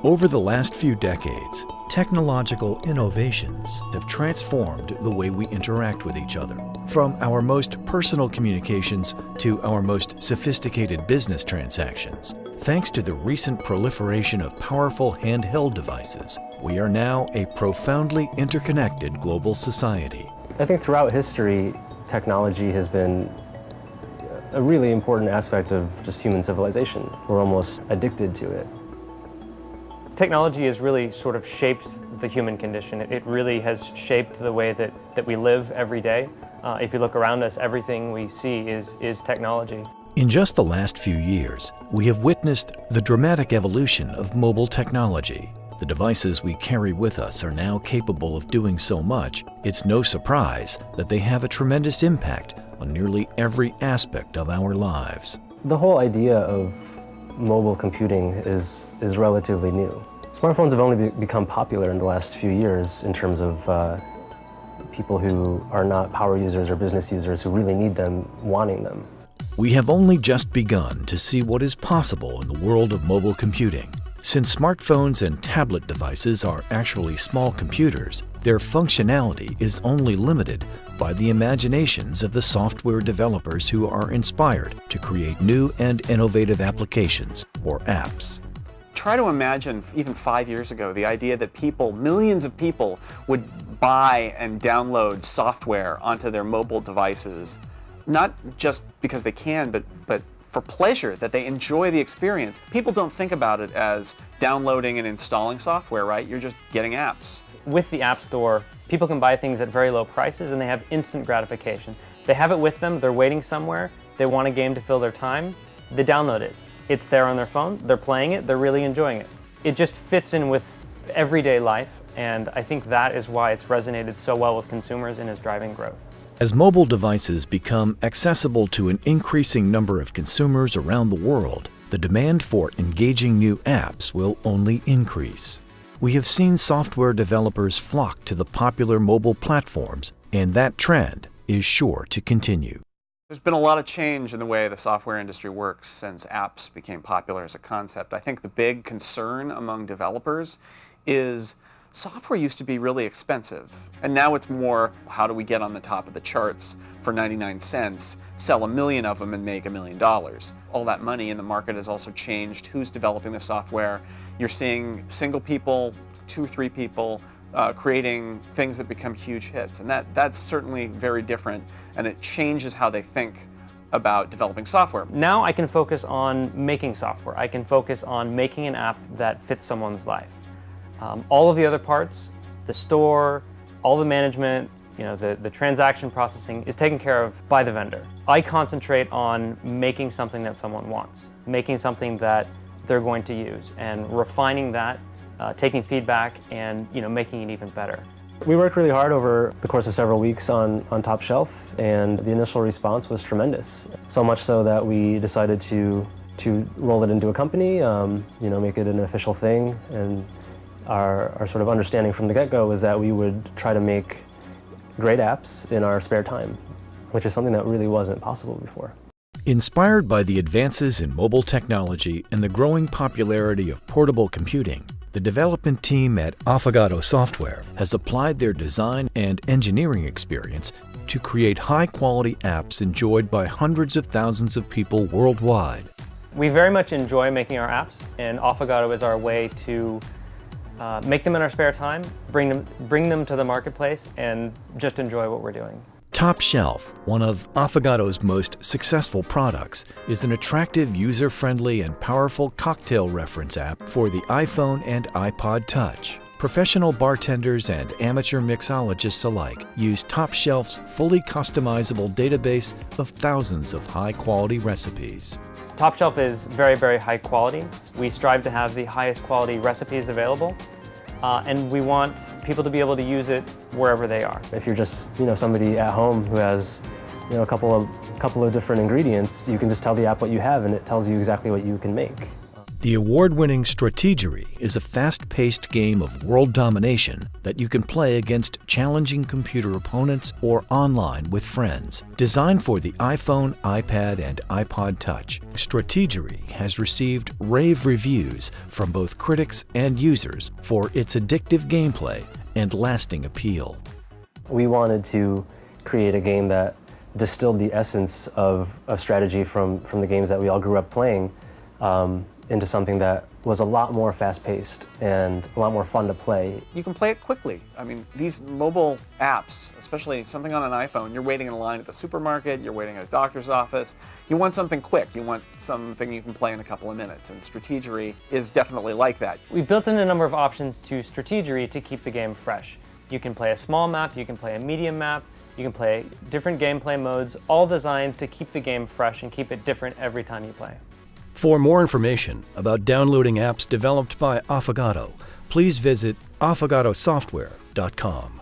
Over the last few decades, technological innovations have transformed the way we interact with each other. From our most personal communications to our most sophisticated business transactions, thanks to the recent proliferation of powerful handheld devices, we are now a profoundly interconnected global society. I think throughout history, technology has been a really important aspect of just human civilization. We're almost addicted to it. Technology has really sort of shaped the human condition. It really has shaped the way that we live every day. If you look around us, everything we see is technology. In just the last few years, we have witnessed the dramatic evolution of mobile technology. The devices we carry with us are now capable of doing so much, it's no surprise that they have a tremendous impact on nearly every aspect of our lives. The whole idea of mobile computing is relatively new. Smartphones have only become popular in the last few years in terms of people who are not power users or business users who really need them, wanting them. We have only just begun to see what is possible in the world of mobile computing. Since smartphones and tablet devices are actually small computers, their functionality is only limited by the imaginations of the software developers who are inspired to create new and innovative applications or apps. Try to imagine, even 5 years ago, the idea that people, millions of people, would buy and download software onto their mobile devices, not just because they can, but for pleasure, that they enjoy the experience. People don't think about it as downloading and installing software, right? You're just getting apps. With the App Store, people can buy things at very low prices and they have instant gratification. They have it with them, they're waiting somewhere, they want a game to fill their time, they download it. It's there on their phone, they're playing it, they're really enjoying it. It just fits in with everyday life, and I think that is why it's resonated so well with consumers and is driving growth. As mobile devices become accessible to an increasing number of consumers around the world, the demand for engaging new apps will only increase. We have seen software developers flock to the popular mobile platforms, and that trend is sure to continue. There's been a lot of change in the way the software industry works since apps became popular as a concept. I think the big concern among developers is software used to be really expensive, and now it's more, how do we get on the top of the charts for 99 cents, sell 1 million of them and make $1 million. All that money in the market has also changed. Who's developing the software? You're seeing single people, 2, 3 people, creating things that become huge hits, and that's certainly very different, and it changes how they think about developing software. Now I can focus on making software. I can focus on making an app that fits someone's life. All of the other parts, the store, all the management, the transaction processing is taken care of by the vendor. I concentrate on making something that someone wants, making something that they're going to use, and refining that, taking feedback, and making it even better. We worked really hard over the course of several weeks on Top Shelf, and the initial response was tremendous. So much so that we decided to roll it into a company, make it an official thing, and our sort of understanding from the get-go was that we would try to make great apps in our spare time, which is something that really wasn't possible before. Inspired by the advances in mobile technology and the growing popularity of portable computing, the development team at Affogato Software has applied their design and engineering experience to create high-quality apps enjoyed by hundreds of thousands of people worldwide. We very much enjoy making our apps, and Affogato is our way to make them in our spare time, bring them to the marketplace, and just enjoy what we're doing. Top Shelf, one of Affogato's most successful products, is an attractive, user-friendly, and powerful cocktail reference app for the iPhone and iPod Touch. Professional bartenders and amateur mixologists alike use Top Shelf's fully customizable database of thousands of high-quality recipes. Top Shelf is very, very high quality. We strive to have the highest quality recipes available, and we want people to be able to use it wherever they are. If you're just somebody at home who has a couple of different ingredients, you can just tell the app what you have, and it tells you exactly what you can make. The award-winning Strategery is a fast-paced game of world domination that you can play against challenging computer opponents or online with friends. Designed for the iPhone, iPad, and iPod Touch, Strategery has received rave reviews from both critics and users for its addictive gameplay and lasting appeal. We wanted to create a game that distilled the essence of strategy from the games that we all grew up playing into something that was a lot more fast-paced and a lot more fun to play. You can play it quickly. I mean, these mobile apps, especially something on an iPhone, you're waiting in a line at the supermarket, you're waiting at a doctor's office. You want something quick. You want something you can play in a couple of minutes, and Strategery is definitely like that. We've built in a number of options to Strategery to keep the game fresh. You can play a small map, you can play a medium map, you can play different gameplay modes, all designed to keep the game fresh and keep it different every time you play. For more information about downloading apps developed by Affogato, please visit affogatosoftware.com.